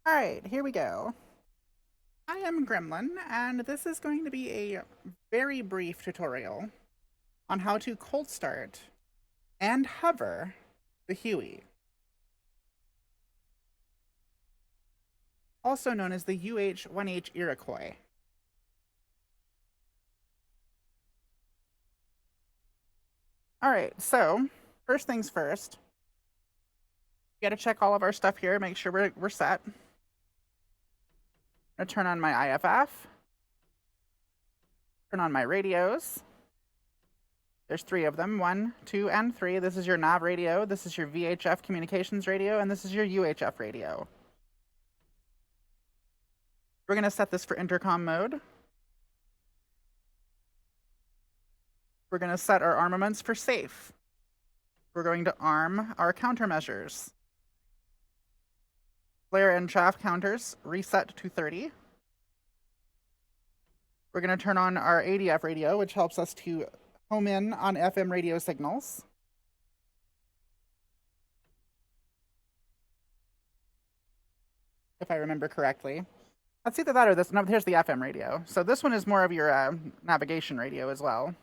Alright, here we go. I am Gremlin, and this is going to be a very brief tutorial on how to cold start and hover the Huey, also known as the UH-1H Iroquois. Alright, so first things first, we gotta check all of our stuff here, make sure we're set. I'm gonna turn on my IFF, turn on my radios. There's 3 of them, 1, 2, and 3. This is your nav radio, this is your VHF communications radio, and this is your UHF radio. We're going to set this for intercom mode. We're going to set our armaments for safe. We're going to arm our countermeasures. Flare and chaff counters reset to 30. We're going to turn on our ADF radio, which helps us to home in on FM radio signals. If I remember correctly. That's either that or this. No, here's the FM radio. So this one is more of your navigation radio as well.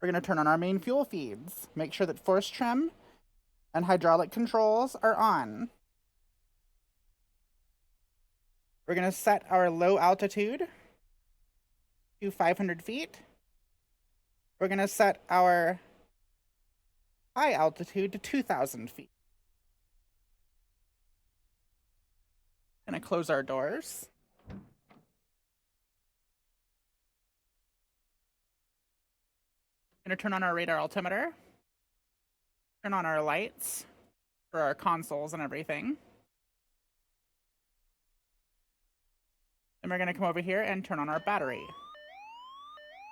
We're going to turn on our main fuel feeds. Make sure that force trim and hydraulic controls are on. We're going to set our low altitude to 500 feet. We're going to set our high altitude to 2,000 feet. Going to close our doors. Going to turn on our radar altimeter. Turn on our lights for our consoles and everything. Then we're going to come over here and turn on our battery.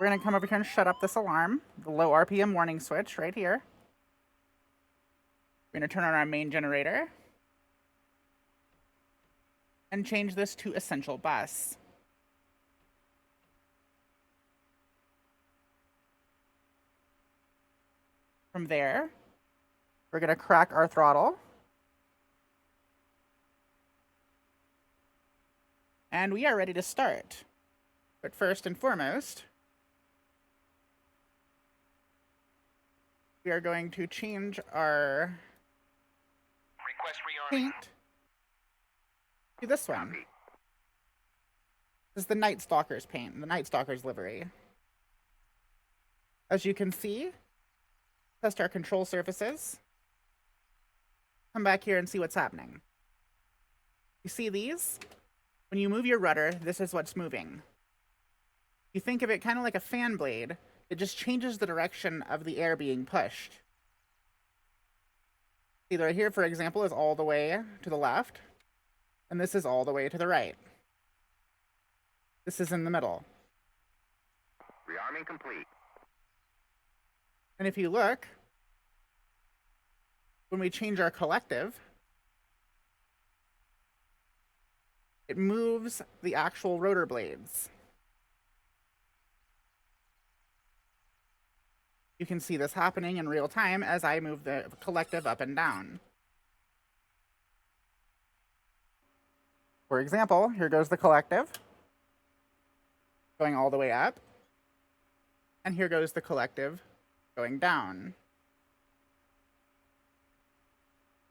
We're going to come over here and shut up this alarm, the low RPM warning switch right here. We're going to turn on our main generator and change this to essential bus. From there, we're going to crack our throttle. And we are ready to start. But first and foremost, we are going to change our paint to this one. This is the Night Stalker's paint, the Night Stalker's livery. As you can see, test our control surfaces. Come back here and see what's happening. You see these? When you move your rudder, this is what's moving. You think of it kind of like a fan blade. It just changes the direction of the air being pushed. See, right here, for example, is all the way to the left, and this is all the way to the right. This is in the middle. Rearming complete. And if you look, when we change our collective, it moves the actual rotor blades. You can see this happening in real time as I move the collective up and down. For example, here goes the collective, going all the way up. And here goes the collective, going down.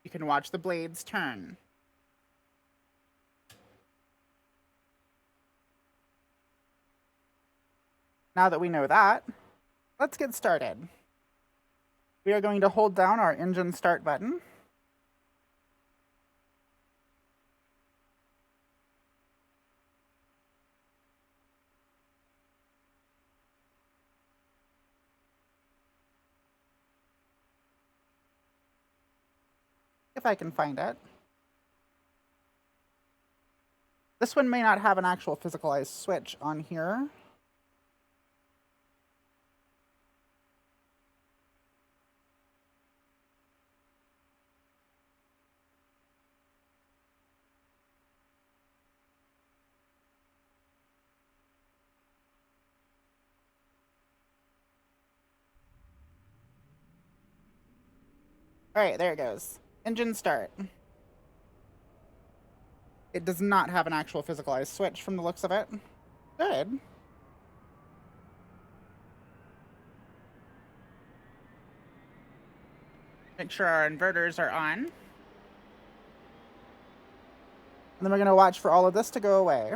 You can watch the blades turn. Now that we know that, let's get started. We are going to hold down our engine start button. If I can find it. This one may not have an actual physicalized switch on here. Alright, there it goes. Engine start. It does not have an actual physicalized switch from the looks of it. Good. Make sure our inverters are on. And then we're going to watch for all of this to go away.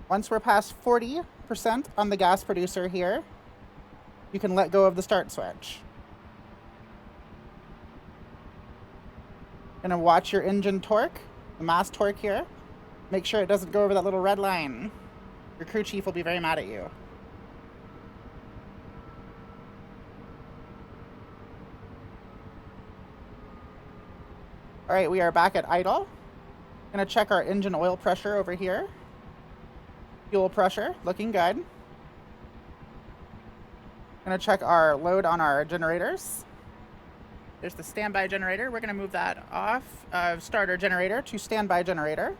Once we're past 40% on the gas producer here, you can let go of the start switch. Gonna watch your engine torque, the mass torque here. Make sure it doesn't go over that little red line. Your crew chief will be very mad at you. All right, we are back at idle. Gonna check our engine oil pressure over here. Fuel pressure, looking good. Gonna check our load on our generators. There's the standby generator. We're gonna move that off of starter generator to standby generator.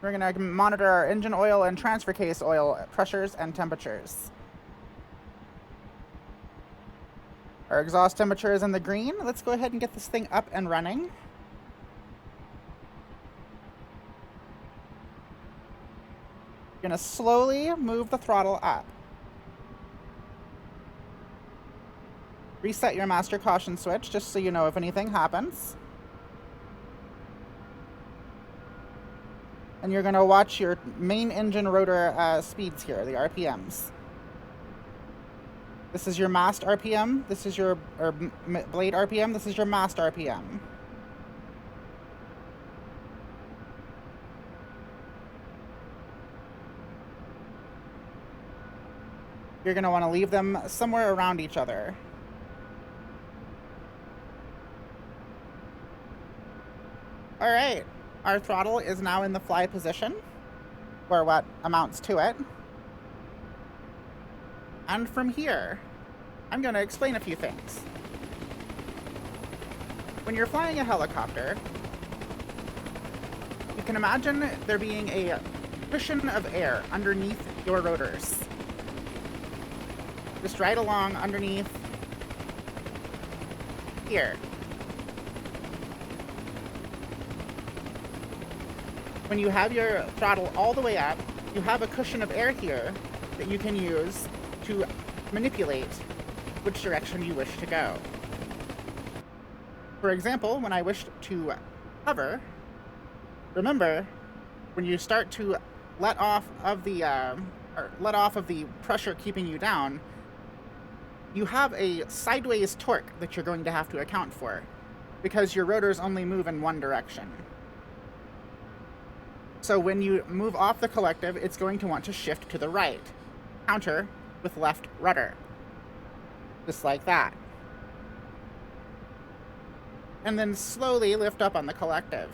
We're gonna monitor our engine oil and transfer case oil pressures and temperatures. Our exhaust temperature is in the green. Let's go ahead and get this thing up and running. You're gonna slowly move the throttle up. Reset your master caution switch just so you know if anything happens. And you're gonna watch your main engine rotor speeds here, the RPMs. This is your mast RPM. This is your blade RPM. This is your mast RPM. You're going to want to leave them somewhere around each other. All right, our throttle is now in the fly position, or what amounts to it. And from here, I'm going to explain a few things. When you're flying a helicopter, you can imagine there being a cushion of air underneath your rotors. Just right along underneath here. When you have your throttle all the way up, you have a cushion of air here that you can use to manipulate which direction you wish to go. For example, when I wished to hover, remember, when you start to let off of the pressure keeping you down, you have a sideways torque that you're going to have to account for because your rotors only move in one direction. So when you move off the collective, it's going to want to shift to the right, counter with left rudder, just like that. And then slowly lift up on the collective.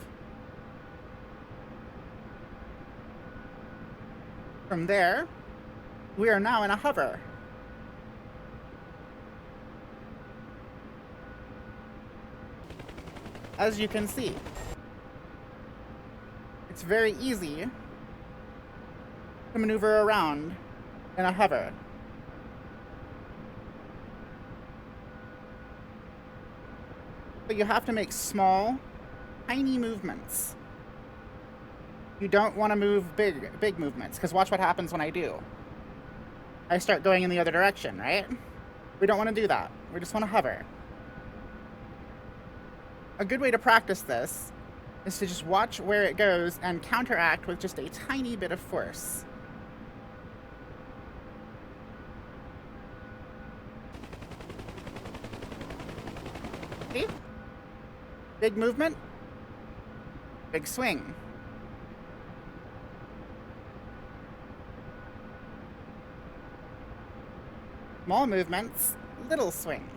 From there, we are now in a hover. As you can see, it's very easy to maneuver around in a hover. But you have to make small, tiny movements. You don't want to move big movements, because watch what happens when I do. I start going in the other direction, right? We don't want to do that. We just want to hover. A good way to practice this is to just watch where it goes and counteract with just a tiny bit of force. See? Big movement, big swing. Small movements, little swing.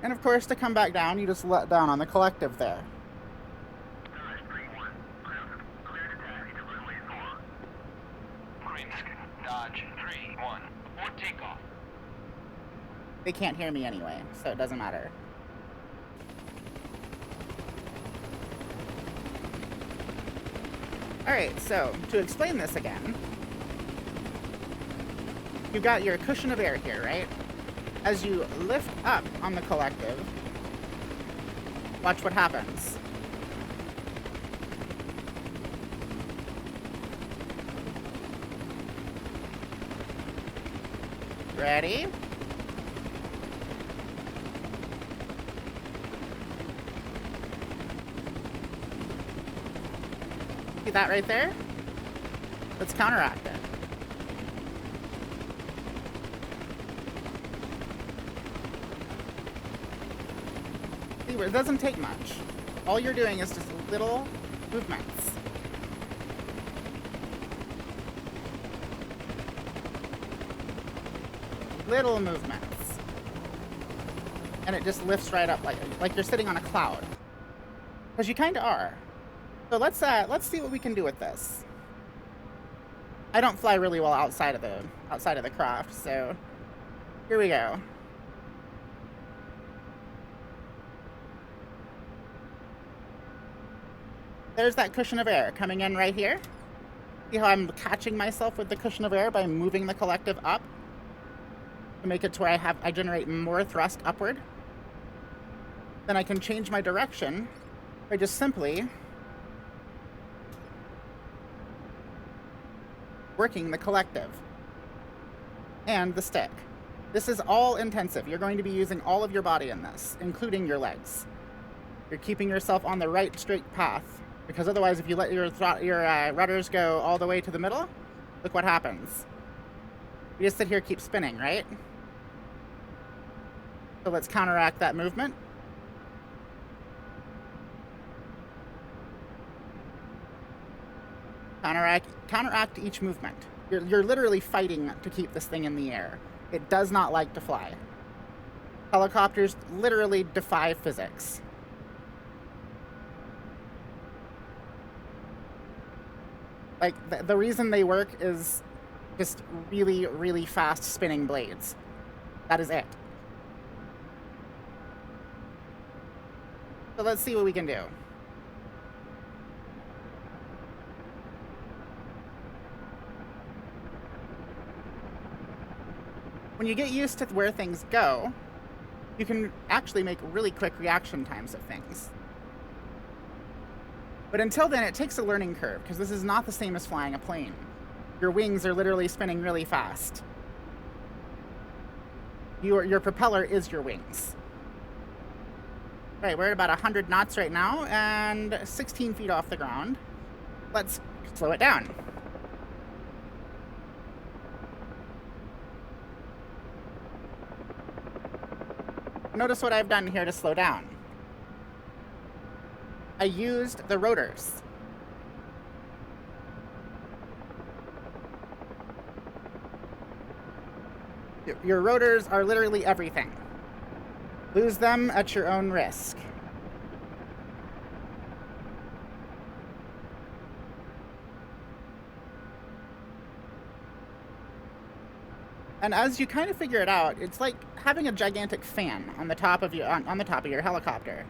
And of course, to come back down, you just let down on the collective there. risk. Dodge 3-1. Or takeoff. They can't hear me anyway, so it doesn't matter. Alright, so to explain this again, you've got your cushion of air here, right? As you lift up on the collective, watch what happens. Ready? See that right there? Let's counteract it. See, it doesn't take much. All you're doing is just little movements. Little movements. And it just lifts right up like you're sitting on a cloud. Because you kind of are. So let's see what we can do with this. I don't fly really well outside of the craft, so here we go. There's that cushion of air coming in right here. See how I'm catching myself with the cushion of air by moving the collective up to make it to where I generate more thrust upward. Then I can change my direction by just simply working the collective and the stick. This is all intensive. You're going to be using all of your body in this, including your legs. You're keeping yourself on the right straight path, because otherwise if you let your rudders go all the way to the middle, look what happens. You just sit here, keep spinning, right? So let's counteract that movement. Counteract each movement. You're literally fighting to keep this thing in the air. It does not like to fly. Helicopters literally defy physics. Like, the reason they work is just really, really fast spinning blades. That is it. So let's see what we can do. When you get used to where things go, you can actually make really quick reaction times of things. But until then, it takes a learning curve, because this is not the same as flying a plane. Your wings are literally spinning really fast. Your propeller is your wings. Right, we're at about 100 knots right now, and 16 feet off the ground. Let's slow it down. Notice what I've done here to slow down. I used the rotors. Your rotors are literally everything. Lose them at your own risk. And as you kind of figure it out, it's like having a gigantic fan on the top of on the top of your helicopter,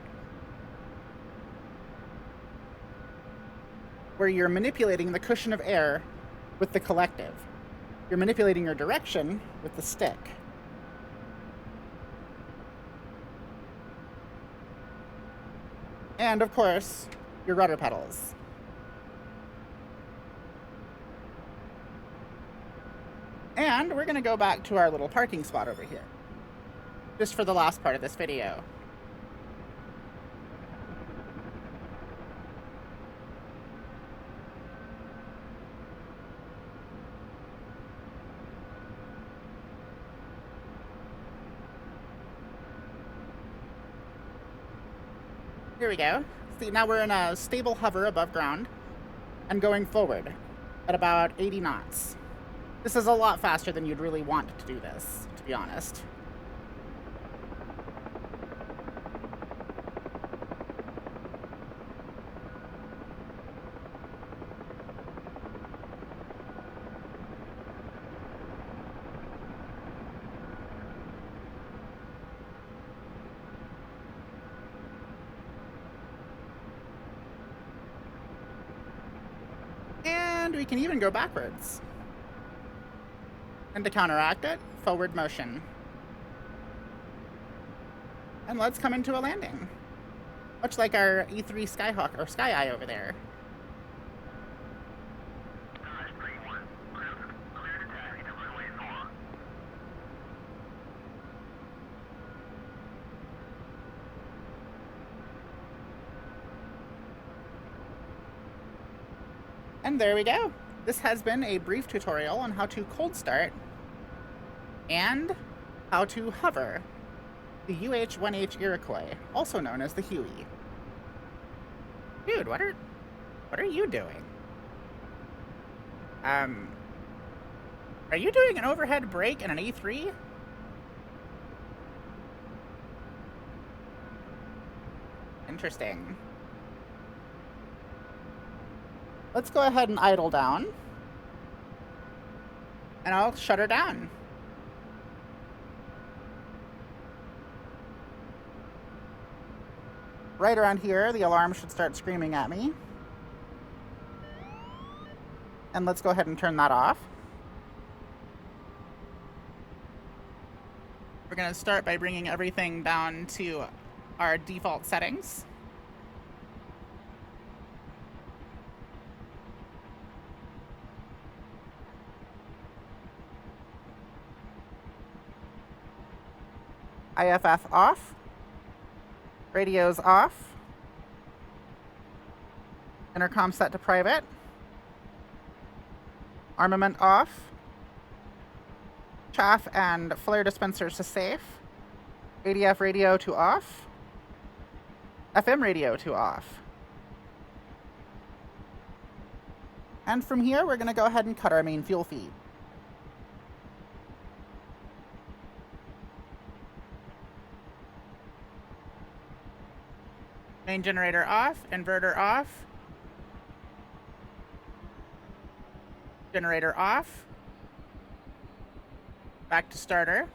where you're manipulating the cushion of air with the collective. You're manipulating your direction with the stick. And of course, your rudder pedals. And we're going to go back to our little parking spot over here, just for the last part of this video. Here we go. See, now we're in a stable hover above ground and going forward at about 80 knots. This is a lot faster than you'd really want to do this, to be honest. And we can even go backwards. And to counteract it, forward motion. And let's come into a landing. Much like our E3 Skyhawk or Sky Eye over there. And there we go. This has been a brief tutorial on how to cold start and how to hover the UH-1H Iroquois, also known as the Huey. Dude, what are you doing? Are you doing an overhead brake in an E3? Interesting. Let's go ahead and idle down. And I'll shut her down. Right around here, the alarm should start screaming at me. And let's go ahead and turn that off. We're going to start by bringing everything down to our default settings. IFF off. Radio's off. Intercom set to private. Armament off. Chaff and flare dispensers to safe. ADF radio to off. FM radio to off. And from here, we're going to go ahead and cut our main fuel feed. Main generator off, inverter off. Generator off. Back to starter.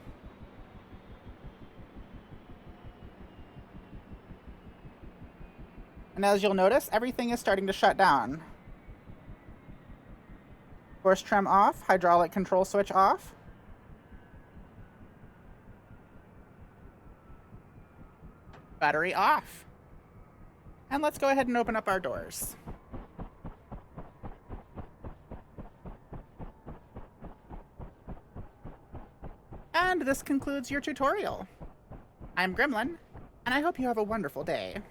And as you'll notice, everything is starting to shut down. Force trim off, hydraulic control switch off. Battery off. And let's go ahead and open up our doors. And this concludes your tutorial. I'm Gremlin, and I hope you have a wonderful day.